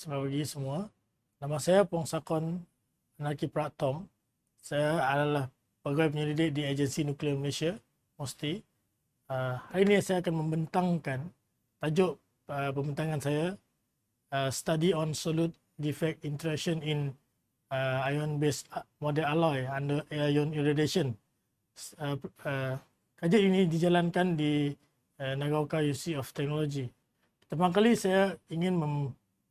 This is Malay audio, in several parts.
Selamat pagi semua. Nama saya Pongsakon Anarki Pratom. Saya adalah pegawai penyelidik di Agensi Nuklear Malaysia, MOSTI. Hari ini saya akan membentangkan tajuk pembentangan saya, Study on Solute Defect Interaction in Ion-Based Model Alloy under Ion Irradiation. Kajian ini dijalankan di Nagaoka University of Technology. Pertama kali saya ingin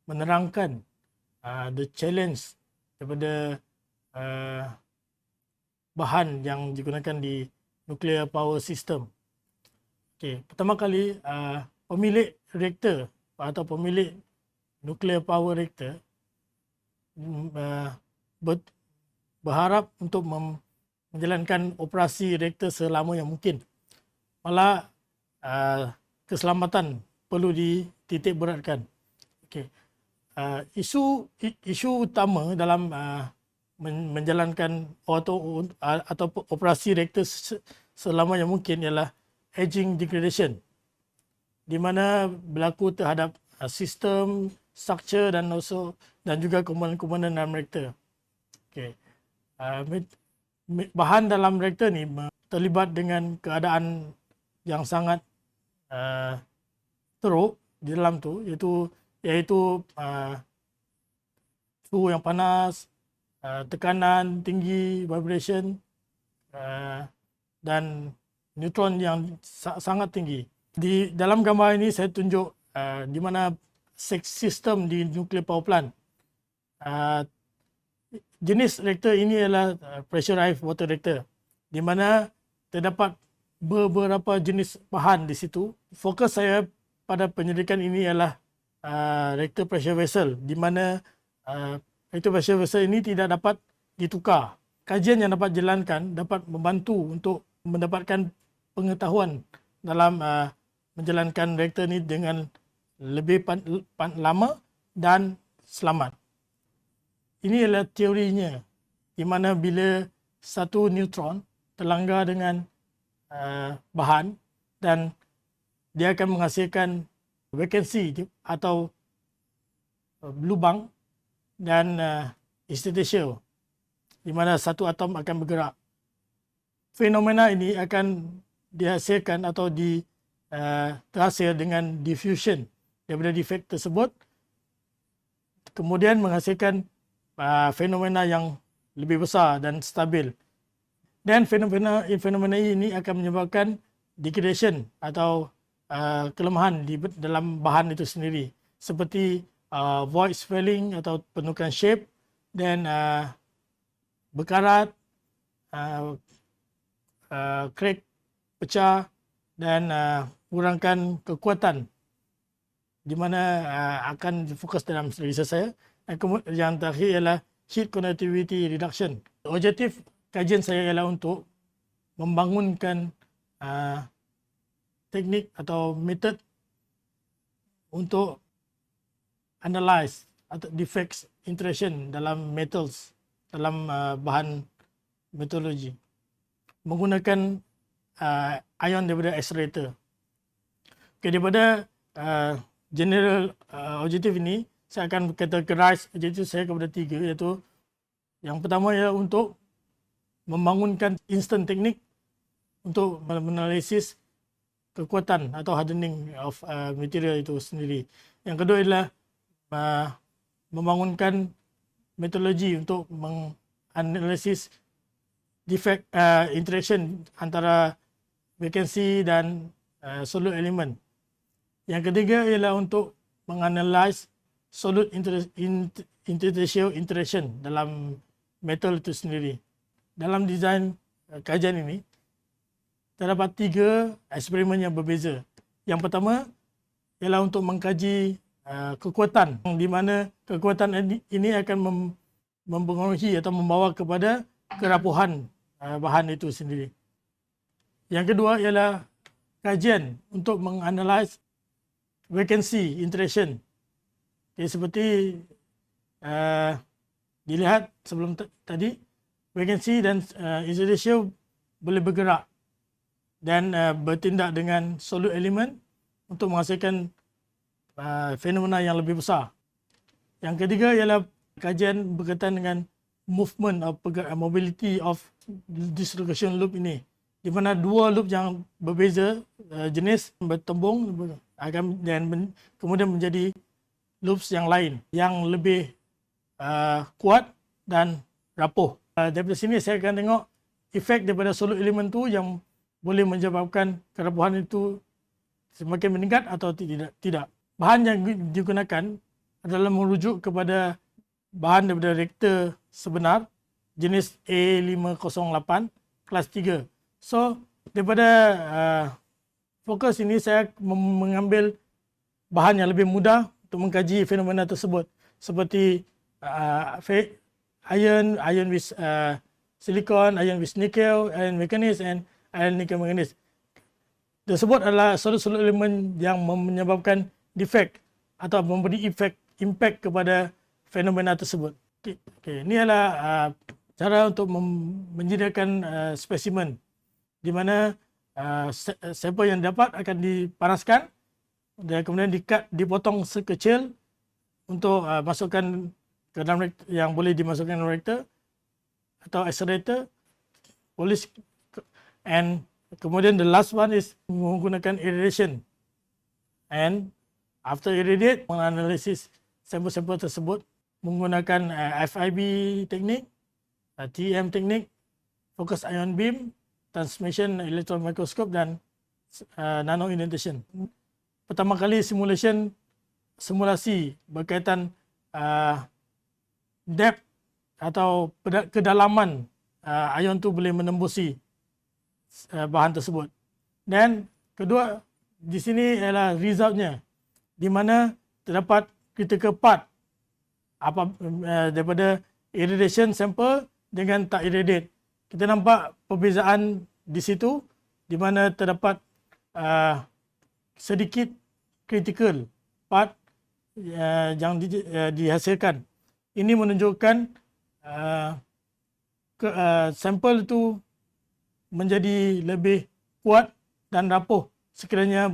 menerangkan the challenge daripada bahan yang digunakan di nuclear power system. Okay. Pertama kali pemilik reaktor atau pemilik nuclear power reactor berharap untuk menjalankan operasi reaktor selama yang mungkin. Malah keselamatan perlu dititik beratkan. Okay. Isu utama dalam menjalankan atau operasi reaktor selama yang mungkin ialah aging degradation, di mana berlaku terhadap sistem, structure dan juga komponen-komponen dalam reaktor. Okay. Bahan dalam reaktor ni terlibat dengan keadaan yang sangat teruk di dalam tu, iaitu suhu yang panas, tekanan tinggi, vibration dan neutron yang sangat tinggi. Di dalam gambar ini saya tunjuk di mana sistem di nuclear power plant. Jenis reaktor ini adalah pressurized water reactor, di mana terdapat beberapa jenis bahan di situ. Fokus saya pada penyelidikan ini ialah reactor pressure vessel, di mana reactor pressure vessel ini tidak dapat ditukar. Kajian yang dapat dijalankan dapat membantu untuk mendapatkan pengetahuan dalam menjalankan reaktor ini dengan lebih lama dan selamat. Ini adalah teorinya, di mana bila satu neutron terlanggar dengan bahan dan dia akan menghasilkan vacancy atau lubang dan interstitial, di mana satu atom akan bergerak. Fenomena ini akan dihasilkan atau terhasil dengan diffusion daripada defect tersebut, kemudian menghasilkan fenomena yang lebih besar dan stabil. Dan fenomena ini akan menyebabkan degradation atau kelemahan di dalam bahan itu sendiri, seperti void swelling atau penukaran shape, dan berkarat, crack, pecah, dan kurangkan kekuatan, di mana akan fokus dalam research saya. Dan yang terakhir ialah heat conductivity reduction. Objektif kajian saya ialah untuk membangunkan teknik atau metod untuk analyze atau defects interaction dalam metals, dalam bahan metallurgi, menggunakan ion daripada accelerator. Okay, daripada general objektif ini, saya akan categorize objektif saya kepada 3, iaitu yang pertama ialah untuk membangunkan instant teknik untuk menganalisis kekuatan atau hardening of material itu sendiri. Yang kedua adalah membangunkan metodologi untuk menganalisis defect interaction antara vacancy dan solute element. Yang ketiga ialah untuk menganalisis solute interstitial interaction dalam metal itu sendiri. Dalam desain kajian ini, terdapat 3 eksperimen yang berbeza. Yang pertama ialah untuk mengkaji kekuatan, di mana kekuatan ini akan mempengaruhi atau membawa kepada kerapuhan bahan itu sendiri. Yang kedua ialah kajian untuk menganalisis vacancy interaction. Okay, seperti dilihat sebelum tadi, vacancy dan interstitial boleh bergerak dan bertindak dengan solute element untuk menghasilkan fenomena yang lebih besar. Yang ketiga ialah kajian berkaitan dengan movement of mobility of dislocation loop ini, di mana dua loop yang berbeza jenis bertembung dan kemudian menjadi loops yang lain yang lebih kuat dan rapuh. Daripada sini saya akan tengok efek daripada solid element tu yang boleh menyebabkan kerapuhan itu semakin meningkat atau tidak. Bahan yang digunakan adalah merujuk kepada bahan daripada reaktor sebenar jenis A508 kelas 3. So daripada fokus ini saya mengambil bahan yang lebih mudah untuk mengkaji fenomena tersebut, seperti iron with silicon, iron with nickel, iron manganese and iron nickel manganese. Tersebut adalah solid elemen yang menyebabkan defect atau memberi impact kepada fenomena tersebut. Okay. Ini adalah cara untuk menyediakan spesimen, di mana sampel yang dapat akan dipanaskan dan kemudian dipotong sekecil untuk masukkan ke dalam yang boleh dimasukkan dalam reaktor atau accelerator, polish, and kemudian the last one is menggunakan irradiation. And after irradiate, menganalisis sampel-sampel tersebut menggunakan FIB teknik, TEM teknik, focus ion beam, transmission electron microscope dan nano indentation. Pertama kali simulasi berkaitan depth atau kedalaman ion tu boleh menembusi bahan tersebut. Dan kedua, di sini ialah resultnya, di mana terdapat critical path daripada irradiation sample dengan tak irradiate. Kita nampak perbezaan di situ, di mana terdapat sedikit critical path yang dihasilkan. Ini menunjukkan sampel itu menjadi lebih kuat dan rapuh sekiranya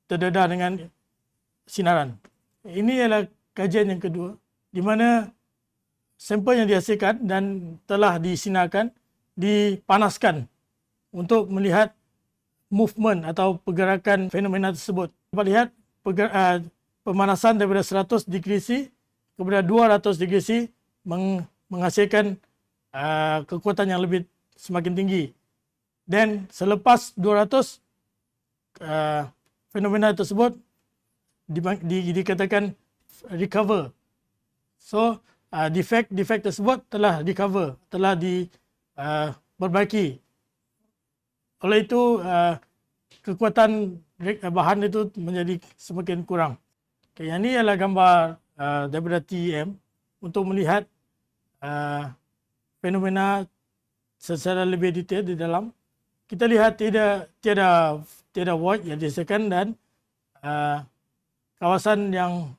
terdedah dengan sinaran. Ini adalah kajian yang kedua, di mana sampel yang dihasilkan dan telah disinarkan dipanaskan untuk melihat movement atau pergerakan fenomena tersebut. Dapat lihat pemanasan daripada 100 degree C kepada 200 degree C menghasilkan kekuatan yang lebih semakin tinggi. Dan selepas 200 fenomena tersebut dikatakan recover. So defect tersebut telah recover, telah diperbaiki. Oleh itu kekuatan bahan itu menjadi semakin kurang. Okay, yang ini adalah gambar daripada TEM untuk melihat fenomena secara lebih detail di dalam. Kita lihat tiada void yang dihasilkan dan kawasan yang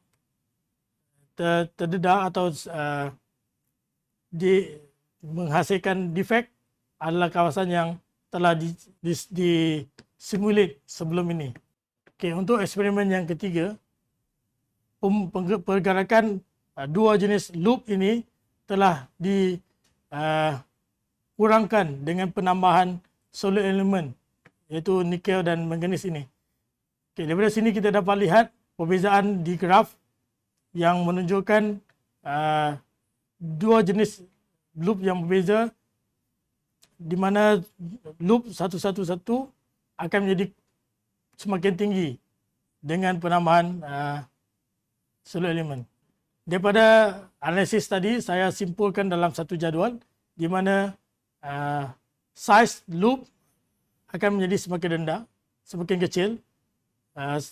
terdedah atau menghasilkan defect adalah kawasan yang telah disimulate sebelum ini. Okay, untuk eksperimen yang ketiga, pergerakan dua jenis loop ini telah dikurangkan dengan penambahan solid element, iaitu nikel dan manganese ini. Okay, daripada sini kita dapat lihat perbezaan di graf yang menunjukkan dua jenis loop yang berbeza, di mana loop 111 akan menjadi semakin tinggi dengan penambahan solid element. Daripada analisis tadi, saya simpulkan dalam satu jadual, di mana size loop akan menjadi semakin rendah, semakin kecil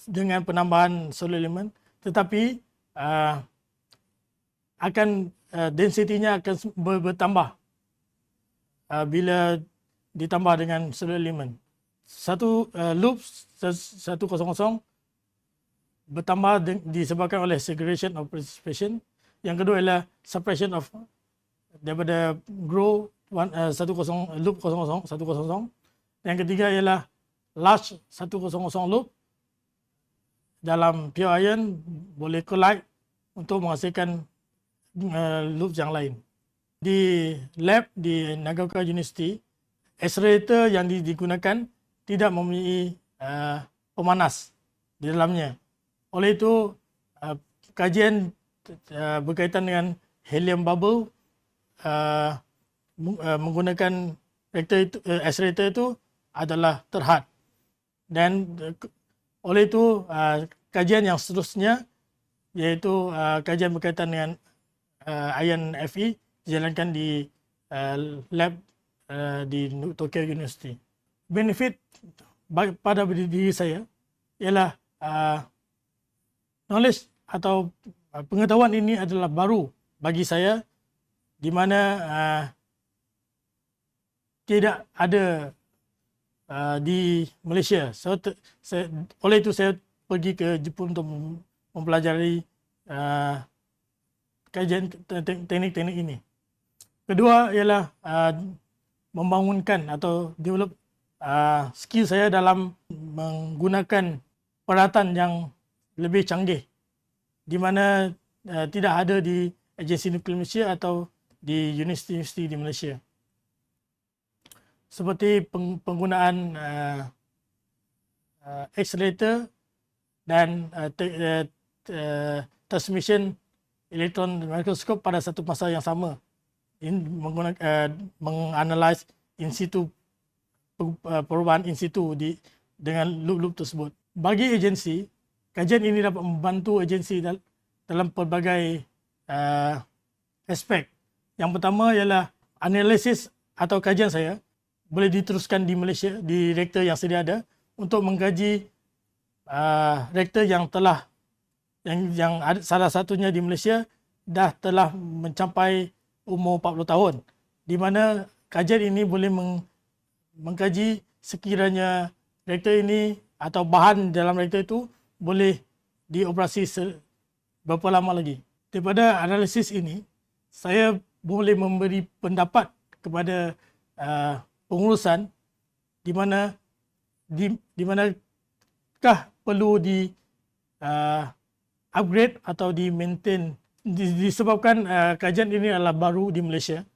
dengan penambahan solid element, tetapi density-nya akan bertambah bila ditambah dengan solid element. Satu loop 100 bertambah disebabkan oleh segregation of precipitation. Yang kedua adalah suppression of daripada grow loop 100. Yang ketiga ialah large 100 loop dalam pure iron boleh collide untuk menghasilkan loops yang lain. Di lab di Nagaoka University, accelerator yang digunakan tidak mempunyai pemanas di dalamnya. Oleh itu, kajian berkaitan dengan helium bubble menggunakan accelerator itu adalah terhad. Dan oleh itu, kajian yang seterusnya iaitu kajian berkaitan dengan ion Fe dijalankan di lab di Tokyo University. Benefit pada diri saya ialah knowledge atau pengetahuan ini adalah baru bagi saya, di mana tidak ada di Malaysia. Oleh itu saya pergi ke Jepun untuk mempelajari kajian teknik-teknik ini. Kedua ialah membangunkan atau develop skill saya dalam menggunakan peralatan yang lebih canggih, di mana tidak ada di Agensi Nuklear Malaysia atau di universiti-universiti di Malaysia. Seperti penggunaan accelerator dan transmission elektron mikroskop pada satu masa yang sama, menganalisis in situ perubahan in situ dengan loop-loop tersebut. Bagi agensi, kajian ini dapat membantu agensi dalam pelbagai aspek. Yang pertama ialah analisis atau kajian saya boleh diteruskan di Malaysia, di reaktor yang sedia ada, untuk mengkaji reaktor yang salah satunya di Malaysia telah mencapai umur 40 tahun, di mana kajian ini boleh mengkaji sekiranya reaktor ini atau bahan dalam reaktor itu boleh dioperasi berapa lama lagi. Daripada analisis ini, saya boleh memberi pendapat kepada pengurusan di manakah perlu upgrade atau di maintain, disebabkan kajian ini adalah baru di Malaysia.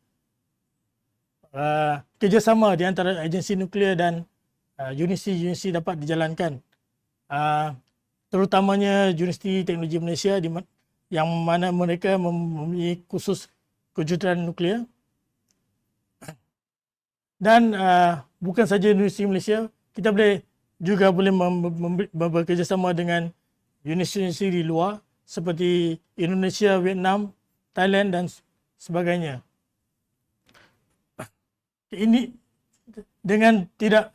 Kerjasama di antara agensi nuklear dan universiti-universiti dapat dijalankan, terutamanya Universiti Teknologi Malaysia yang mana mereka mempunyai khusus kejuruteraan nuklear. Dan bukan saja Universiti Malaysia, kita boleh bekerjasama dengan universiti di luar seperti Indonesia, Vietnam, Thailand dan sebagainya. Ini dengan tidak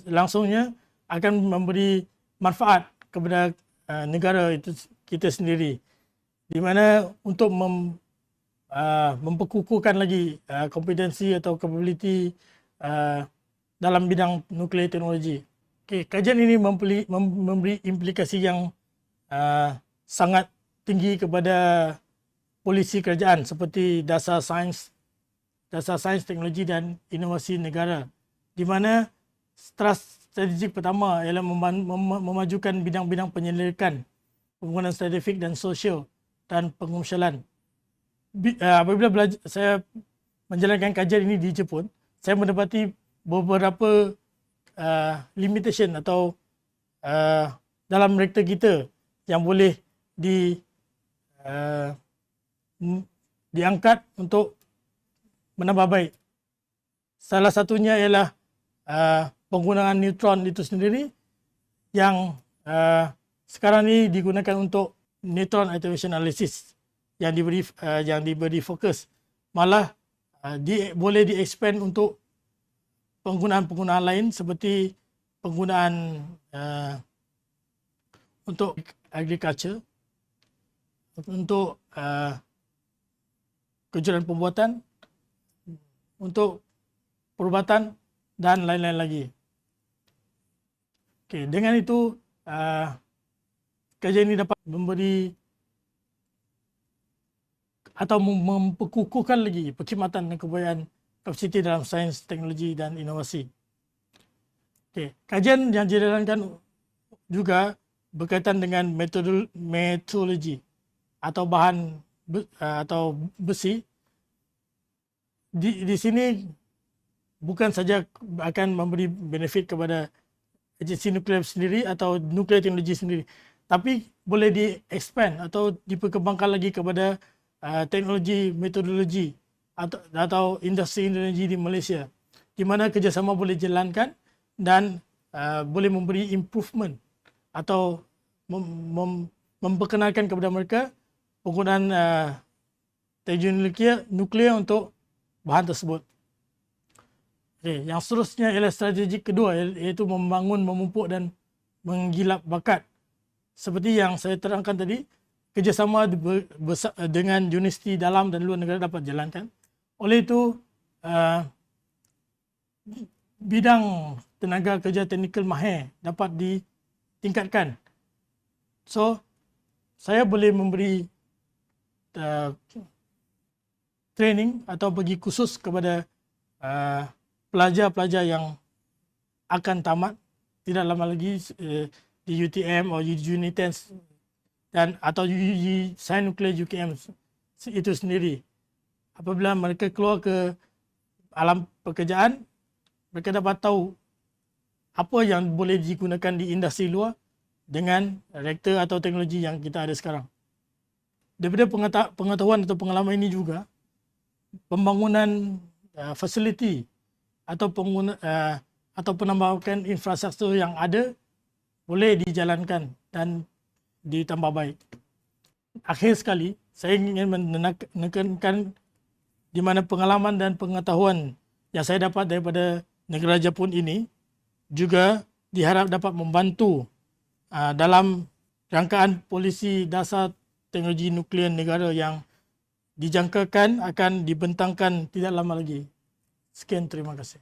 langsungnya akan memberi manfaat kepada negara itu kita sendiri, di mana untuk memperkukuhkan lagi kompetensi atau capability dalam bidang nuklear teknologi. Kajian ini memberi implikasi yang sangat tinggi kepada polisi kerajaan seperti dasar sains teknologi dan inovasi negara, di mana strategik pertama ialah memajukan bidang-bidang penyelidikan, pembangunan saintifik dan sosial dan pengomersialan. Apabila saya menjalankan kajian ini di Jepun, saya mendapati beberapa limitation atau dalam reaktor kita yang boleh diangkat untuk menambah baik. Salah satunya ialah penggunaan neutron itu sendiri yang sekarang ini digunakan untuk neutron activation analysis yang diberi fokus. Malah boleh di-expand untuk penggunaan-penggunaan lain seperti penggunaan untuk agriculture, untuk kejuruteraan pembuatan, untuk perubatan dan lain-lain lagi. Okey, dengan itu kajian ini dapat memberi atau memperkukuhkan lagi perkhidmatan dan kebudayaan kapasiti dalam sains, teknologi dan inovasi. Okey, kajian yang dijalankan juga berkaitan dengan metodologi. atau bahan atau besi, di sini bukan saja akan memberi benefit kepada agensi nuklear sendiri atau nuklear teknologi sendiri, tapi boleh di-expand atau diperkembangkan lagi kepada teknologi metodologi atau industri energi di Malaysia, di mana kerjasama boleh jalankan dan boleh memberi improvement atau memperkenalkan kepada mereka penggunaan teknologi nuklear untuk bahan tersebut. Okay, yang seterusnya ialah strategi kedua, iaitu membangun, memupuk dan menggilap bakat. Seperti yang saya terangkan tadi, kerjasama dengan universiti dalam dan luar negara dapat dijalankan. Oleh itu, bidang tenaga kerja teknikal mahir dapat ditingkatkan. So, saya boleh memberi training atau bagi kursus kepada pelajar-pelajar yang akan tamat tidak lama lagi di UTM atau UNITENS dan atau Sains Nuklear UKM itu sendiri. Apabila mereka keluar ke alam pekerjaan, mereka dapat tahu apa yang boleh digunakan di industri luar dengan reaktor atau teknologi yang kita ada sekarang. Daripada pengetahuan atau pengalaman ini juga, pembangunan fasiliti atau penambahan infrastruktur yang ada boleh dijalankan dan ditambah baik. Akhir sekali, saya ingin menekankan di mana pengalaman dan pengetahuan yang saya dapat daripada negara Jepun ini juga diharap dapat membantu dalam rangkaan polisi dasar teknologi nuklear negara yang dijangkakan akan dibentangkan tidak lama lagi. Sekian, terima kasih.